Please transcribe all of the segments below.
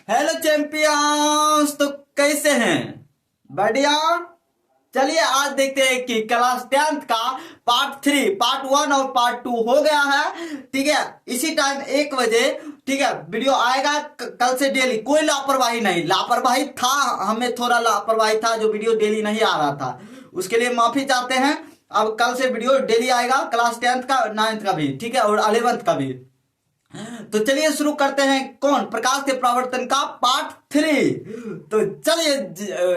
Hello champions. तो कैसे हैं? बढ़िया। चलिए आज देखते हैं कि क्लास 10th का पार्ट 1 और पार्ट 2 हो गया है। ठीक है, इसी टाइम 1 बजे ठीक है वीडियो आएगा। कल से डेली कोई लापरवाही नहीं, लापरवाही था, हमें थोड़ा लापरवाही था जो वीडियो डेली नहीं आ रहा था, उसके लिए माफी चाहते हैं। अब कल से वीडियो डेली आएगा, क्लास 10th का, 9th का भी, ठीक है, और 11th का भी। तो चलिए शुरू करते हैं कौन प्रकाश के प्रवर्तन का पार्ट 3। तो चलिए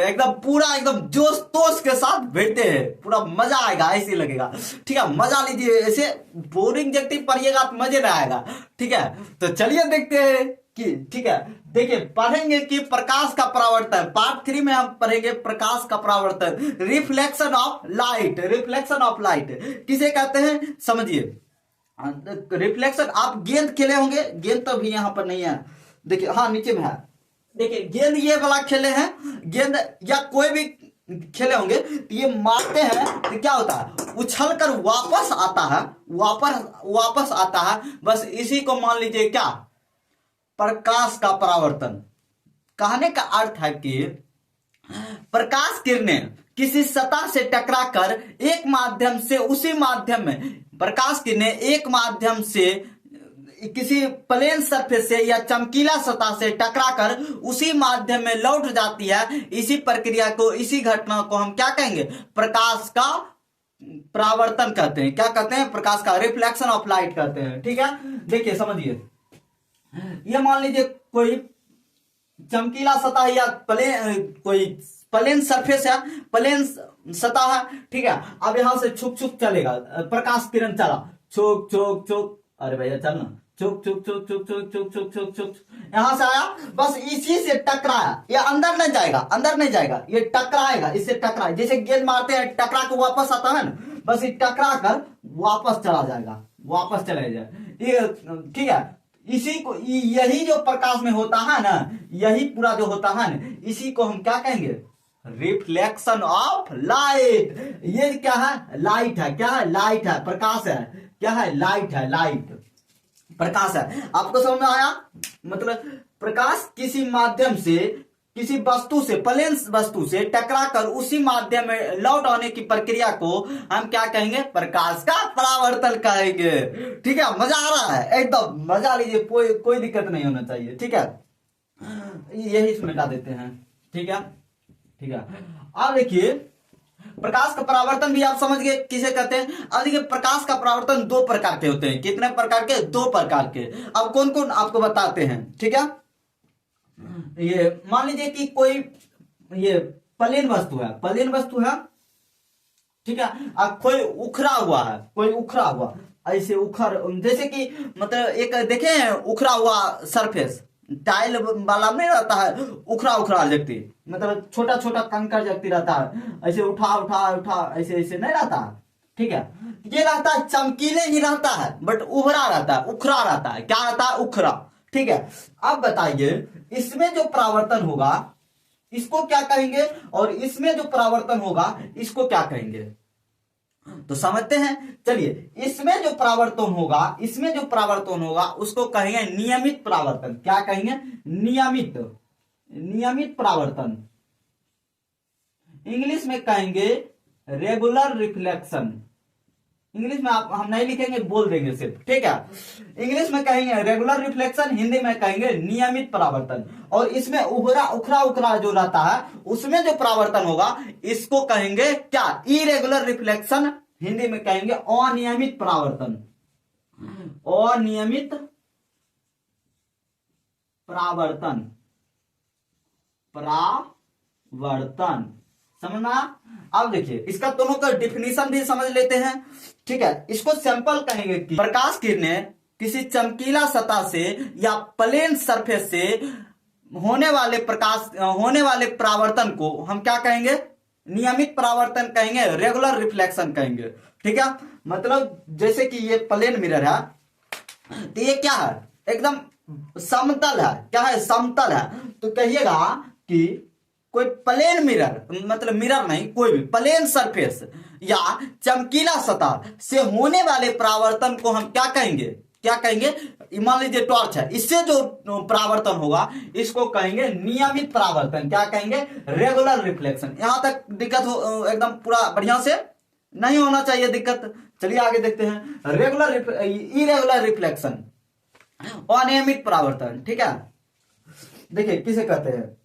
एकदम पूरा एकदम जोश तोश के साथ बैठते हैं, पूरा मजा आएगा, ऐसे लगेगा। ठीक है, मजा लीजिए। ऐसे बोरिंग जगती पढ़िएगा तो मजे ना आएगा। ठीक है, तो चलिए देखते हैं कि ठीक है, देखिए पढ़ेंगे कि प्रकाश का परावर्तन। पार्ट 3 में हम पढ़ेंगे प्रकाश का परावर्तन, reflection of light. Reflection of light किसे कहते हैं समझिए। रिफ्लेक्शन, आप गेंद खेले होंगे, गेंद तो भी यहां पर नहीं है, देखिए, हाँ नीचे में है। देखिए गेंद ये वाला खेले हैं, गेंद या कोई भी खेले होंगे, तो ये मारते हैं तो क्या होता है, उछल कर वापस आता है, वापस आता है। बस इसी को मान लीजिए क्या, प्रकाश का परावर्तन। कहने का अर्थ है कि प्रकाश किरणें किसी सतह से टकराकर एक माध्यम से उसी माध्यम में, प्रकाश किरणें एक माध्यम से किसी प्लेन सरफेस से या चमकीला सतह से टकराकर उसी माध्यम में लौट जाती है। इसी प्रक्रिया को, इसी घटना को हम क्या कहेंगे, प्रकाश का परावर्तन कहते हैं। क्या कहते हैं, प्रकाश का रिफ्लेक्शन ऑफ लाइट कहते हैं। ठीक है, देखिए समझिए, ये मान लीजिए कोई चमकीला सतह या कोई प्लेन सरफेस है, प्लेन सतह है। ठीक है, अब यहां से छुक छुक चलेगा, प्रकाश किरण चला, छुक छुक छुक, अरे भैया चलना, छुक छुक छुक छुक छुक छुक छुक छुक छुक, यहां से आया, बस इसी से टकराया। ये अंदर नहीं जाएगा, अंदर नहीं जाएगा, ये टकराएगा, इससे टकरा, जैसे गेंद मारते हैं टकरा के वापस आता है ना, बस ये टकरा कर वापस चला जाएगा, वापस चला जाए ये। ठीक है, इसी को, यही जो प्रकाश में होता है ना, यही पूरा जो होता है ना, इसी को हम क्या कहेंगे, रिफ्लेक्शन ऑफ लाइट। ये क्या है, लाइट है। क्या है, लाइट है, प्रकाश है। क्या है, लाइट है, लाइट प्रकाश है। आपको समझ में आया? मतलब प्रकाश किसी माध्यम से, किसी वस्तु से, प्लेन वस्तु से टकराकर उसी माध्यम में लौट आने की प्रक्रिया को हम क्या कहेंगे, प्रकाश का परावर्तन कहेंगे। ठीक है, मजा आ रहा है, एकदम मजा लीजिए, कोई दिक्कत नहीं होना चाहिए। ठीक है, यही इसमें ला देते हैं। ठीक है, ठीक है। अब देखिए प्रकाश का परावर्तन भी आप समझ गए किसे कहते हैं। अब देखिए प्रकाश का परावर्तन 2 प्रकार के होते हैं। कितने प्रकार के, 2 प्रकार के। अब कौन कौन आपको बताते हैं। ठीक है, ये मान लीजिए कि कोई ये प्लेन वस्तु है, प्लेन वस्तु है। ठीक है, अब कोई उखड़ा हुआ है, कोई उखड़ा हुआ, ऐसे जैसे कि मतलब एक देखे उखड़ा हुआ सरफेस, टाइल वाला नहीं रहता है, उखड़ा उखड़ा जगती, मतलब छोटा छोटा कंकड़ जगती रहता है, ऐसे उठा उठा उठा, ऐसे ऐसे नहीं रहता है। ठीक है, ये रहता है, चमकीले ही रहता है, बट उभरा रहता है, उखड़ा रहता है। क्या रहता है, उखड़ा। ठीक है, अब बताइए इसमें जो परावर्तन होगा इसको क्या कहेंगे, और इसमें जो परावर्तन होगा इसको क्या कहेंगे, तो समझते हैं। चलिए, इसमें जो परावर्तन होगा, इसमें जो परावर्तन होगा उसको कहेंगे नियमित परावर्तन। क्या कहेंगे, नियमित, नियमित परावर्तन। इंग्लिश में कहेंगे रेगुलर रिफ्लेक्शन। इंग्लिश में हम नहीं लिखेंगे, बोल देंगे सिर्फ। ठीक है, इंग्लिश में कहेंगे रेगुलर रिफ्लेक्शन, हिंदी में कहेंगे नियमित परावर्तन। और इसमें उभरा उखड़ा उखड़ा जो रहता है उसमें जो परावर्तन होगा इसको कहेंगे क्या, इरेगुलर रिफ्लेक्शन, हिंदी में कहेंगे अनियमित परावर्तन। अनियमित परावर्तन, परावर्तन, समझना। अब देखिए इसका दोनों का डिफिनीशन भी समझ लेते हैं। ठीक है, इसको सैंपल कहेंगे कि प्रकाश किरणें किसी चमकीला सतह से या प्लेन सरफेस से होने वाले परावर्तन को हम क्या कहेंगे, नियमित परावर्तन कहेंगे, रेगुलर रिफ्लेक्शन कहेंगे। ठीक है, मतलब जैसे कि ये प्लेन मिरर है, तो ये क्या है, एकदम समतल है। क्या है, समतल है। तो कहिएगा कि कोई प्लेन मिरर, मतलब मिरर नहीं, कोई भी प्लेन सरफेस या चमकीला सतह से होने वाले परावर्तन को हम क्या कहेंगे, क्या कहेंगे, मान लीजिए टॉर्च है, इससे जो परावर्तन होगा इसको कहेंगे नियमित परावर्तन। क्या कहेंगे? Regular reflection. यहां तक दिक्कत हो एकदम पूरा बढ़िया से नहीं होना चाहिए दिक्कत। चलिए आगे देखते हैं। इरेगुलर रिफ्लेक्शन, अनियमित परावर्तन। ठीक है, देखिए किसे कहते हैं?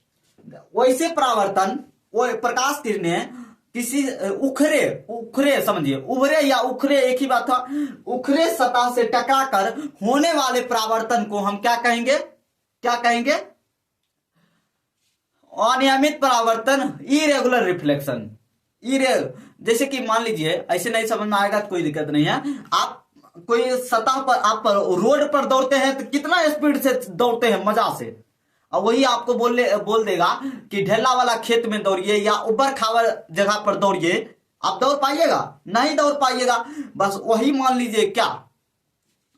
वैसे परावर्तन, वो प्रकाश किरणें किसी उखरे उखरे समझिए, उभरे या उखरे एक ही बात था, उखरे सतह से टकराकर होने वाले परावर्तन को हम क्या कहेंगे? क्या कहेंगे? अनियमित परावर्तन, इरेगुलर रिफ्लेक्शन। जैसे कि मान लीजिए, ऐसे नहीं समझ में आएगा तो कोई दिक्कत नहीं है। आप कोई सतह पर, आप रोड पर दौड़ते हैं तो कितना स्पीड से दौड़ते हैं, मजा से। और वही आपको बोल देगा कि ढेला वाला खेत में दौड़िए या उबर खावर जगह पर दौड़िए, आप दौड़ पाइएगा? नहीं दौड़ पाइएगा। बस वही मान लीजिए, क्या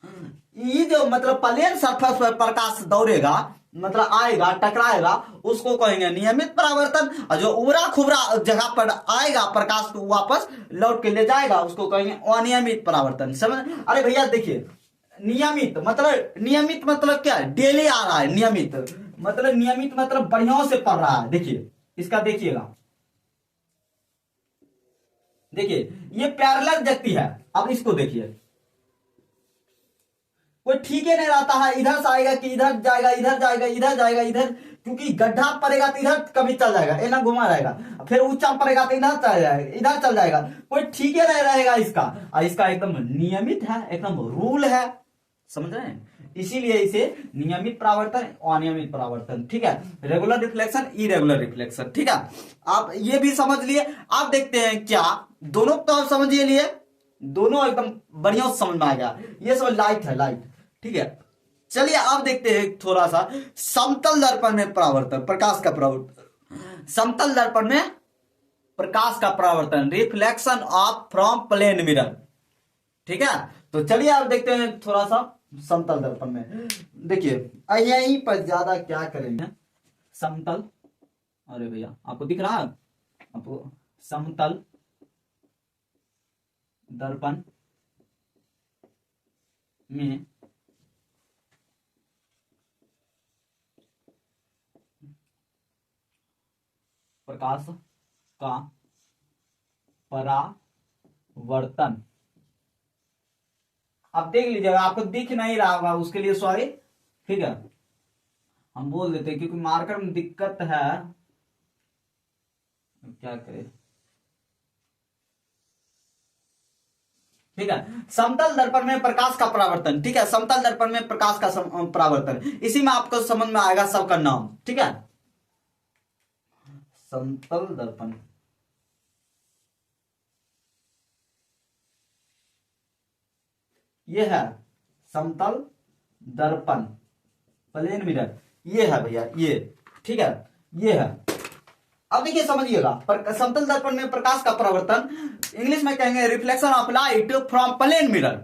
ये जो मतलब प्लेन सरफेस पर प्रकाश दौड़ेगा, मतलब आएगा, टकराएगा, उसको कहेंगे नियमित परावर्तन। और जो उबरा खुबरा जगह पर आएगा प्रकाश को वापस लौट के ले जाएगा, उसको कहेंगे अनियमित परावर्तन। समझ? अरे भैया देखिए, नियमित मतलब क्या है? डेली आ रहा है। नियमित मतलब बढ़िया से पढ़ रहा है। देखिए इसका, देखिएगा, देखिए ये पैरेलल व्यक्ति है। अब इसको देखिए, कोई ठीक ही नहीं रहता है, इधर से आएगा कि इधर जाएगा, इधर जाएगा, इधर जाएगा, इधर, क्योंकि गड्ढा पड़ेगा तो इधर कभी चल जाएगा, ये ना घुमा रहेगा, फिर ऊंचा पड़ेगा तो इधर चल जाएगा, इधर चल जाएगा, कोई ठीक ही नहीं रहेगा इसका। और इसका एकदम नियमित है, एकदम रूल है। समझ रहे हैं? इसीलिए इसे नियमित परावर्तन, अनियमित परावर्तन। ठीक है, रेगुलर रिफ्लेक्शन, इरेगुलर रिफ्लेक्शन। ठीक है, आप ये भी समझ लिए। आप देखते हैं क्या, दोनों तो आप समझिए लिए, दोनों एकदम बढ़िया समझ में आ गया। ये सब लाइट है, लाइट। ठीक है, चलिए आप देखते हैं थोड़ा सा समतल दर्पण में परावर्तन, प्रकाश का परावर्तन। समतल दर्पण में प्रकाश का परावर्तन, reflection of from plane mirror. ठीक है, तो चलिए आप देखते हैं थोड़ा सा समतल दर्पण में। देखिए यहीं पर ज्यादा क्या करेंगे, समतल, अरे भैया आपको दिख रहा है? आपको समतल दर्पण में प्रकाश का परावर्तन, आप देख लीजिएगा, आपको दिख नहीं रहा होगा, उसके लिए सॉरी। ठीक है, हम बोल देते हैं क्योंकि मार्कर में दिक्कत है, क्या करें। ठीक है, समतल दर्पण में प्रकाश का परावर्तन। ठीक है, समतल दर्पण में प्रकाश का परावर्तन, इसी में आपको समझ में आएगा सबका नाम। ठीक है, समतल दर्पण, ये है समतल दर्पण, प्लेन मिरर, ये है भैया ये। ठीक है, ये है। अब देखिए समझिएगा, समतल दर्पण में प्रकाश का परावर्तन, इंग्लिश में कहेंगे reflection of light from plane mirror.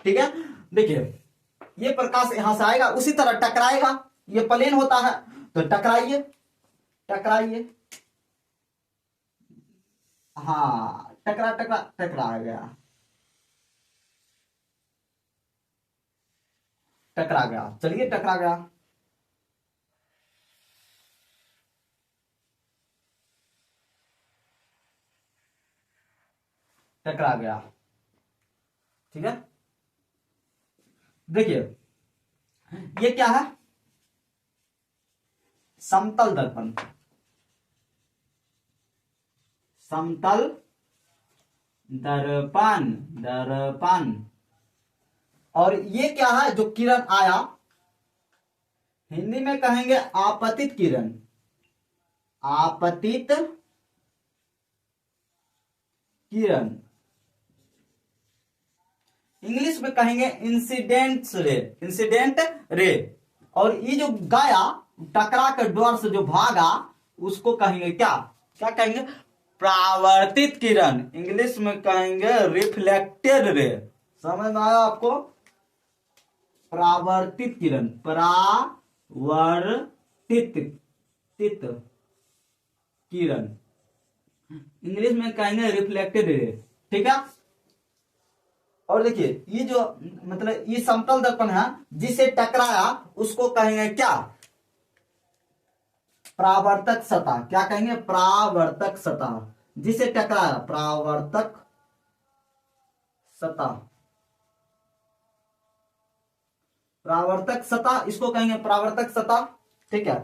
ठीक है, देखिए ये प्रकाश यहां से आएगा, उसी तरह टकराएगा, ये प्लेन होता है तो टकराइए, टकराइए, हाँ टकरा टकरा टकरा गया, टकरा गया, चलिए टकरा गया। टकरा गया। ठीक है, देखिए ये क्या है? समतल दर्पण, समतल दर्पण, दर्पण। और ये क्या है जो किरण आया, हिंदी में कहेंगे आपतित किरण, आपतित किरण, इंग्लिश में कहेंगे इंसिडेंट रे, इंसिडेंट रे। और ये जो गया टकरा कर डोर से जो भागा, उसको कहेंगे क्या? क्या कहेंगे? परावर्तित किरण, इंग्लिश में कहेंगे रिफ्लेक्टेड रे। समझ में आया आपको? परावर्तित किरण, परावर्तित तित किरण, इंग्लिश में कहेंगे रिफ्लेक्टेड रे। ठीक है, और देखिए ये जो मतलब ये समतल दर्पण है, जिसे टकराया उसको कहेंगे क्या? परावर्तक सतह। क्या कहेंगे? परावर्तक सतह। जिसे टकराया परावर्तक सतह। परावर्तक सतह इसको कहेंगे परावर्तक सतह। ठीक है।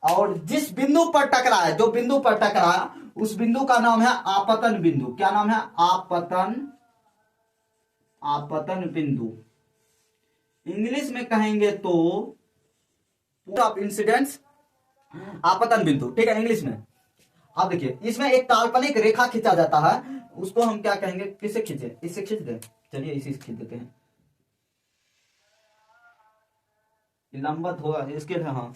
और जिस बिंदु पर टकराया, जो बिंदु पर टकराया उस बिंदु का नाम है आपतन बिंदु। क्या नाम है? आपतन बिंदु। इंग्लिश में कहेंगे तो पॉइंट ऑफ इंसिडेंस, आपतन बिंदु। ठीक है, इंग्लिश में। अब देखिए इसमें एक काल्पनिक रेखा खींचा जाता है, उसको हम क्या कहेंगे? किससे खींचे? इससे खींच दे। चलिए इसी से खींच देते हैं। लंबवत होगा इसके लिए। हाँ,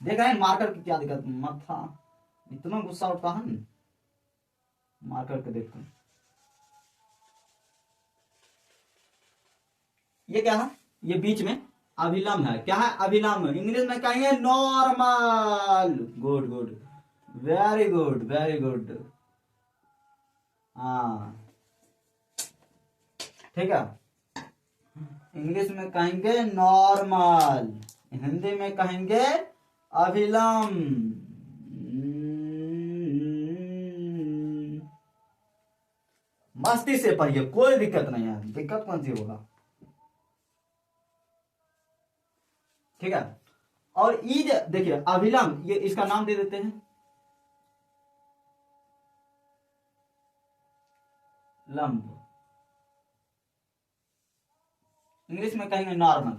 देख रहे हैं मार्कर की क्या दिक्कत? माथा इतना गुस्सा उठता है ना मार्कर को देखते हैं। ये क्या है? ये बीच में अभिलंब है। क्या है? अभिलंब। इंग्लिश में कहेंगे normal. Good good, very good, very good. हाँ ठीक है। इंग्लिश में कहेंगे नॉर्मल, हिंदी में कहेंगे अभिलंब। मस्ती से पढ़िए, कोई दिक्कत नहीं है। दिक्कत कौन सी होगा? ठीक है। और ईज देखिए अभिलंब, ये इसका नाम दे देते हैं लंब। इंग्लिश में कहेंगे नॉर्मल।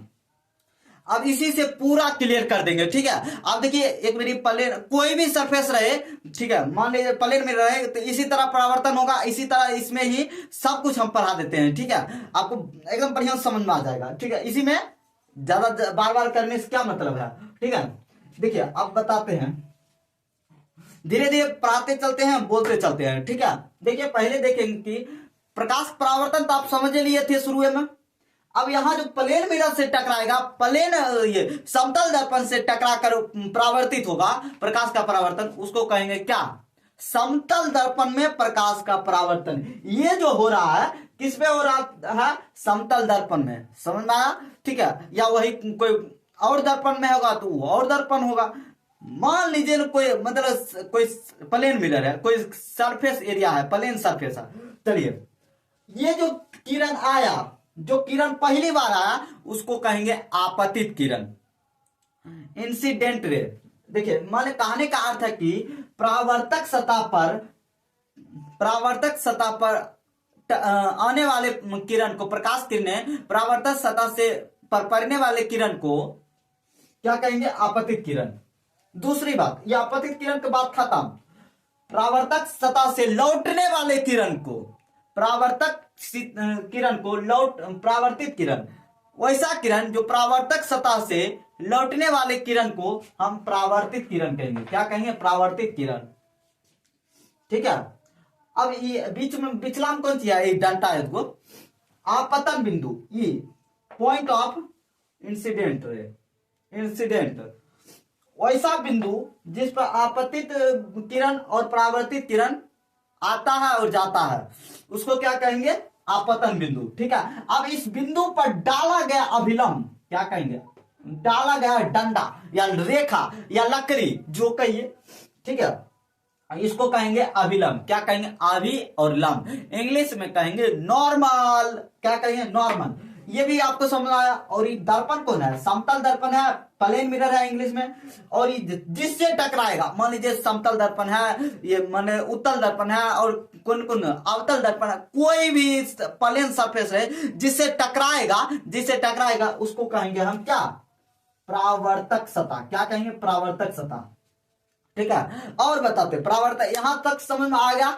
अब इसी से पूरा क्लियर कर देंगे। ठीक है। अब देखिए एक मेरी प्लेन, कोई भी सरफेस रहे, ठीक है, मान लीजिए प्लेन में रहे तो इसी तरह परावर्तन होगा, इसी तरह इसमें ही सब कुछ हम पढ़ा देते हैं। ठीक है, आपको एकदम बढ़िया समझ में आ जाएगा। ठीक है, इसी में ज्यादा बार बार करने से क्या मतलब है? ठीक है, देखिए अब बताते हैं, धीरे धीरे पढ़ाते चलते हैं, बोलते चलते हैं। ठीक है, देखिए पहले देखेंगे कि प्रकाश परावर्तन तो आप समझ लिए थे शुरू में। अब यहां जो प्लेन मिरर से टकराएगा, प्लेन ये समतल दर्पण से टकरा कर परावर्तित होगा प्रकाश का परावर्तन, उसको कहेंगे क्या? समतल दर्पण में प्रकाश का परावर्तन। ये जो हो रहा है किस में हो रहा है? समतल दर्पण में। समझ में आया? ठीक है, या वही कोई और दर्पण में होगा तो वो और दर्पण होगा। मान लीजिए कोई मतलब कोई प्लेन मिरर है, कोई सरफेस एरिया है, प्लेन सरफेस है। चलिए ये जो किरण आया, जो किरण पहली बार आया उसको कहेंगे आपतित किरण, इंसिडेंट रे। देखिए माने कहने का अर्थ है कि परावर्तक सतह पर आने वाले किरण को, प्रकाश किरणें परावर्तक सतह से पर पड़ने वाले किरण को क्या कहेंगे? आपतित किरण। दूसरी बात, यह आपतित किरण के बाद खत्म। परावर्तक सतह से लौटने वाले किरण को, परावर्तक किरण को परावर्तित किरण, वैसा किरण जो परावर्तक सतह से लौटने वाले किरण को हम परावर्तित किरण कहेंगे। क्या कहेंगे? परावर्तित किरण। ठीक है। अब ये बीच में विचलन कौन सी है? एक डंटा है इसको, आपतन बिंदु, ये point of incident ray, incident, वैसा बिंदु जिस पर आपतित किरण और परावर्तित किरण आता है और जाता है, उसको क्या कहेंगे? आपतन बिंदु। ठीक है। अब इस बिंदु पर डाला गया अभिलंब क्या कहेंगे? डाला गया डंडा या रेखा या लकड़ी जो कहिए, ठीक है, इसको कहेंगे अभिलंब। क्या कहेंगे? अभि और लंब। इंग्लिश में कहेंगे नॉर्मल। क्या कहेंगे? नॉर्मल। ये भी आपको समझ आया। और ये दर्पण कौन है? समतल दर्पण है, प्लेन मिरर है इंग्लिश में। और ये जिससे टकराएगा, मान लीजिए समतल दर्पण है, ये माने उत्तल दर्पण है, और कौन कौन अवतल दर्पण है, कोई भी प्लेन सरफेस है जिससे टकराएगा उसको कहेंगे हम क्या? परावर्तक सतह। क्या कहेंगे? परावर्तक सतह। ठीक है। और बताते परावर्तक, यहां तक समझ में आ गया?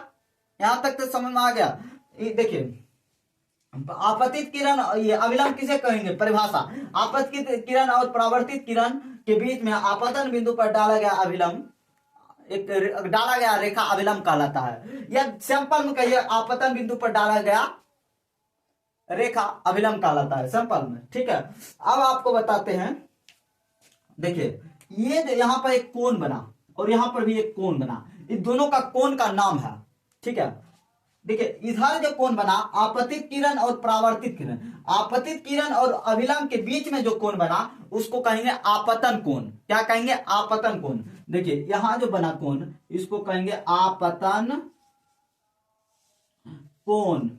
यहां तक तो समझ में आ गया। देखिए आपतित किरण, ये अभिलंब किसे कहेंगे? परिभाषा, आपतित किरण और परावर्तित किरण के बीच में आपतन बिंदु पर डाला गया अभिलंब, एक डाला गया रेखा अभिलंब कहलाता है। या सैंपल में कहिए आपतन बिंदु पर डाला गया रेखा अभिलंब कहलाता है सैंपल में। ठीक है। अब आपको बताते हैं देखिए ये जो यहाँ पर एक कोण बना और यहाँ पर भी एक कोण बना, इन दोनों का कोण का नाम है, ठीक है। देखिए इधर जो कोण बना आपतित किरण और परावर्तित किरण, आपतित किरण और अभिलंब के बीच में जो कोण बना उसको कहेंगे आपतन कोण। क्या कहेंगे? आपतन कोण। देखिए यहां जो बना कोण इसको कहेंगे आपतन कोण।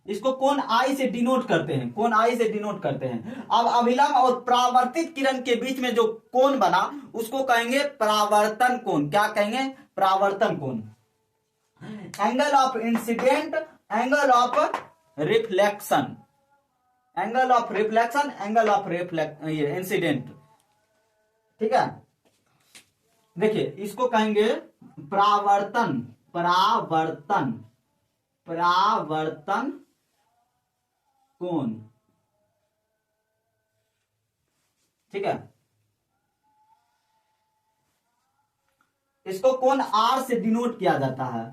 इसको कोण आई से डिनोट करते हैं, कोण आई से डिनोट करते हैं। अब अभिलंब और परावर्तित किरण के बीच में जो कोण बना उसको कहेंगे परावर्तन कोण। क्या कहेंगे? परावर्तन कोण। Angle of incident, angle of reflection, angle of reflection, angle of incident, ठीक है। देखिए इसको कहेंगे परावर्तन, परावर्तन, परावर्तन कोण, ठीक है। इसको कोण आर से डिनोट किया जाता है,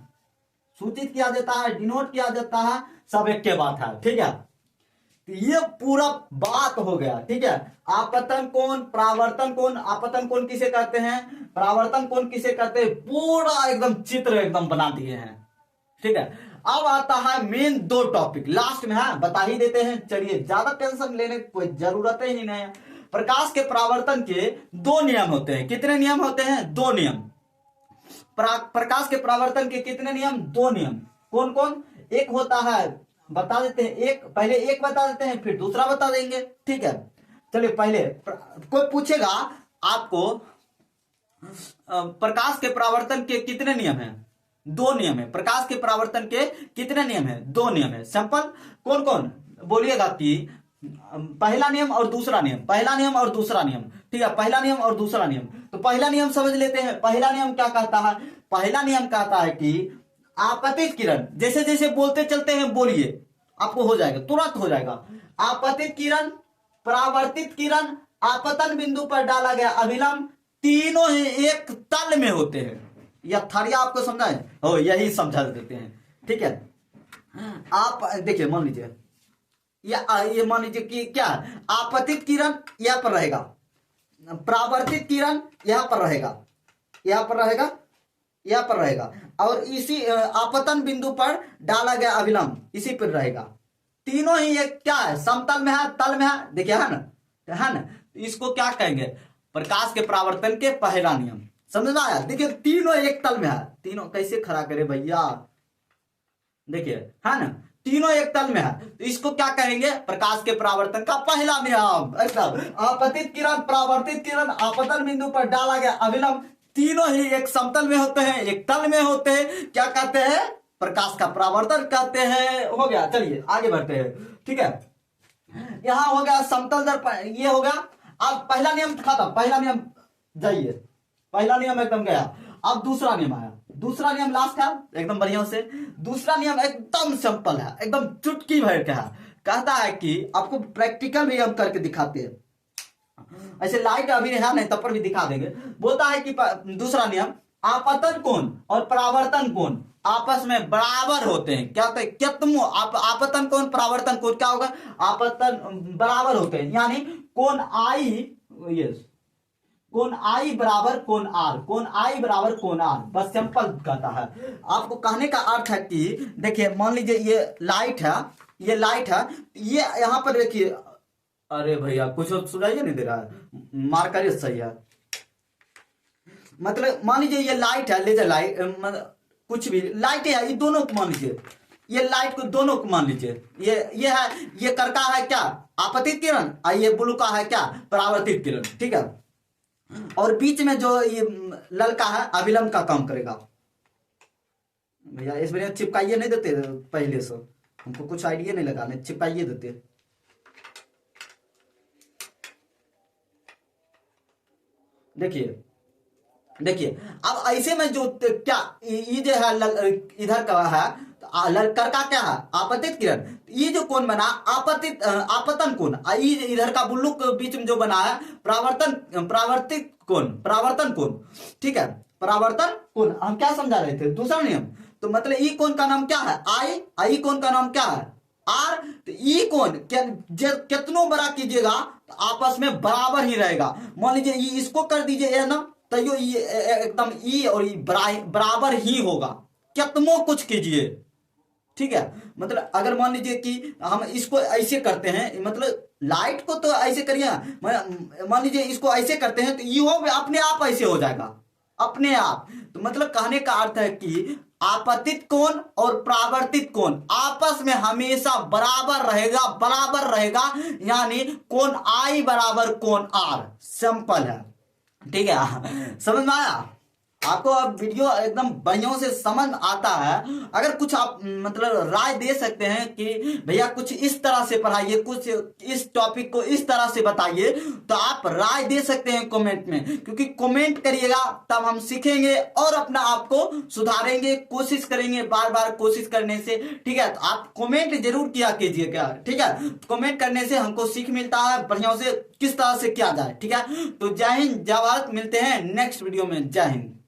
सूचित किया जाता है, डिनोट किया जाता है, सब एक के बात है, ठीक है। तो ये पूरा बात हो गया, ठीक है। आपतन कोण, परावर्तन कोण, आपतन कोण किसे कहते हैं, परावर्तन कोण किसे कहते हैं, पूरा एकदम चित्र एकदम बना दिए हैं, ठीक है। अब आता है मेन दो टॉपिक, लास्ट में है बता ही देते हैं। चलिए ज्यादा टेंशन लेने की कोई जरूरत ही नहीं है। प्रकाश के परावर्तन के दो नियम होते हैं। कितने नियम होते हैं? दो नियम। प्रकाश के परावर्तन के कितने नियम? दो नियम। कौन कौन? एक होता है, बता देते हैं, एक पहले एक बता देते हैं फिर दूसरा बता देंगे, ठीक है। चलिए पहले कोई पूछेगा आपको प्रकाश के परावर्तन के कितने नियम हैं? दो नियम है। प्रकाश के परावर्तन के कितने नियम है? दो नियम है। सिंपल। कौन कौन? बोलिएगा कि पहला नियम और दूसरा नियम, पहला नियम और दूसरा नियम, ठीक है। पहला नियम और दूसरा नियम। तो पहला नियम समझ लेते हैं। पहला नियम क्या कहता है? पहला नियम कहता है कि आपतित किरण, जैसे जैसे बोलते चलते हैं बोलिए, आपको हो जाएगा, तुरंत हो जाएगा। आपतित किरण, परावर्तित किरण, आपतन बिंदु पर डाला गया अभिलंब, तीनों ही एक तल में होते हैं। या थरिया आपको समझा है? हो, यही समझा देते हैं, ठीक है। आप देखिए, मान लीजिए ये मान लीजिए कि क्या आपतित किरण यहां पर रहेगा, परावर्तित किरण यहां पर रहेगा, यहां पर रहेगा, यहां पर रहेगा, और इसी आपतन बिंदु पर डाला गया अभिलंब इसी पर रहेगा। तीनों ही एक क्या है? समतल में है, तल में है। देखिए है ना, है ना। इसको क्या कहेंगे? प्रकाश के परावर्तन के पहला नियम। समझ में आया? देखिए तीनों एक तल में है। तीनों कैसे खड़ा करे भैया? देखिए है ना, तीनों एक तल में है, तो इसको क्या कहेंगे? प्रकाश के परावर्तन का पहला नियम। आपतित किरण, परावर्तित किरण, आपतन बिंदु पर डाला गया अभिलंब, तीनों ही एक समतल में होते हैं, एक तल में होते हैं। क्या कहते हैं? प्रकाश का परावर्तन कहते हैं। हो गया। चलिए आगे बढ़ते हैं, ठीक है। यहां हो गया समतल दर्पण, ये हो गया। अब पहला नियम खत्म, पहला नियम जाइए, पहला नियम एकदम गया। अब दूसरा नियम आया। दूसरा नियम लास्ट है एकदम बढ़िया से। दूसरा नियम एकदम सिंपल है, एकदम चुटकी भर का है। कहता है कि आपको प्रैक्टिकल भी हम करके दिखाते हैं, ऐसे लाइट अभी है नहीं तब पर भी दिखा देंगे। बोलता है कि दूसरा नियम, आपतन कोण और परावर्तन कोण आपस में बराबर होते हैं। क्या होता है? कितनो आपतन कोण, परावर्तन कोण क्या होगा? आपतन बराबर होते हैं, यानी कोण आई, यस, कोण आई बराबर कोण आर, कोण आई बराबर कोण आर। बस सिंपल कहता है। आपको कहने का अर्थ है कि देखिए मान लीजिए ये लाइट है, ये लाइट है, ये यहां पर देखिए, अरे भैया कुछ सुनाइए नहीं दे रहा है, मार करिए, सही है। मतलब मान लीजिए ये लाइट है, लेजर लाइट, कुछ भी लाइट है, ये दोनों को मान लीजिए, ये लाइट को दोनों को मान लीजिए, ये है, ये करका है क्या? आपतित किरण, और ये ब्लू का है क्या? परावर्तित किरण, ठीक है। और बीच में जो ये ललका है अभिलंब का काम करेगा। भैया इस बार चिपकाइए नहीं देते पहले से, हमको कुछ आइडिया नहीं लगाने, चिपकाइए देते। देखिए देखिए अब ऐसे में जो क्या ये जो है इधर का है, करका क्या है? आपतित किरण। ये जो कोण बना आपतित आपतन कोण, इधर का बुल्लू के बीच में जो बना है परावर्तित कोण, परावर्तन कोण, ठीक है। परावर्तन कोण हम क्या समझा रहे थे? दूसरा नियम। तो मतलब ई कोण का नाम क्या है? आई। आई कोण का नाम क्या है? आर तो ई कोण कितनो बड़ा कीजिएगा तो आपस में बराबर ही रहेगा। मान लीजिए ई इसको कर दीजिए ए ना, तो यो एकदम ई और ई बराबर ही होगा, कितनो कुछ कीजिए। ठीक है, मतलब अगर मान लीजिए कि हम इसको ऐसे करते हैं, मतलब लाइट को तो ऐसे करिए, मान लीजिए इसको ऐसे करते हैं तो ये हो अपने आप ऐसे हो जाएगा अपने आप। तो मतलब कहने का अर्थ है कि आपतित कोण और परावर्तित कोण आपस में हमेशा बराबर रहेगा, यानी कोण आई बराबर कोण आर, सिंपल है। ठीक है, समझ में आया आपको? अब वीडियो एकदम बढ़िया से समझ आता है। अगर कुछ आप मतलब राय दे सकते हैं कि भैया कुछ इस तरह से पढ़ाइए, कुछ इस टॉपिक को इस तरह से बताइए, तो आप राय दे सकते हैं कमेंट में, क्योंकि कमेंट करिएगा तब हम सीखेंगे और अपना आप को सुधारेंगे, कोशिश करेंगे बार बार कोशिश करने से। ठीक है, तो आप कमेंट जरूर किया कीजिएगा। ठीक है, कमेंट करने से हमको सीख मिलता है बढ़िया से किस तरह से किया जाए। ठीक है, तो जय हिंद जय भारत, मिलते हैं नेक्स्ट वीडियो में। जय हिंद।